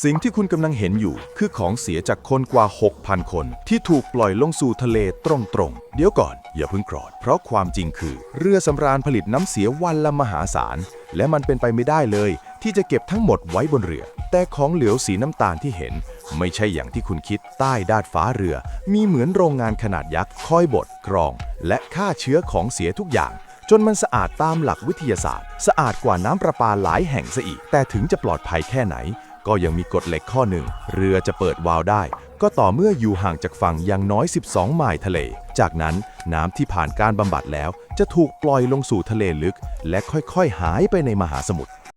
สิ่งที่คุณกำลังเห็นอยู่คือของเสียจากคนกว่า 6,000 คนที่ถูกปล่อยลงสู่ทะเลตรงๆ เดี๋ยวก่อนอย่าเพิ่งโกรธเพราะความจริงคือเรือสำราญผลิตน้ำเสียวันละมหาศาลและมันเป็นไปไม่ได้เลยที่จะเก็บทั้งหมดไว้บนเรือแต่ของเหลวสีน้ำตาลที่เห็นไม่ใช่อย่างที่คุณคิดใต้ดาดฟ้าเรือมีเหมือนโรงงานขนาดยักษ์คอยบดกรองและฆ่าเชื้อของเสียทุกอย่างจนมันสะอาดตามหลักวิทยาศาสตร์สะอาดกว่าน้ำประปาหลายแห่งซะอีกแต่ถึงจะปลอดภัยแค่ไหนก็ยังมีกฎเหล็กข้อหนึ่งเรือจะเปิดวาล์วได้ก็ต่อเมื่ออยู่ห่างจากฝั่งอย่างน้อย 12 ไมล์ทะเลจากนั้นน้ำที่ผ่านการบำบัดแล้วจะถูกปล่อยลงสู่ทะเลลึกและค่อยๆหายไปในมหาสมุทร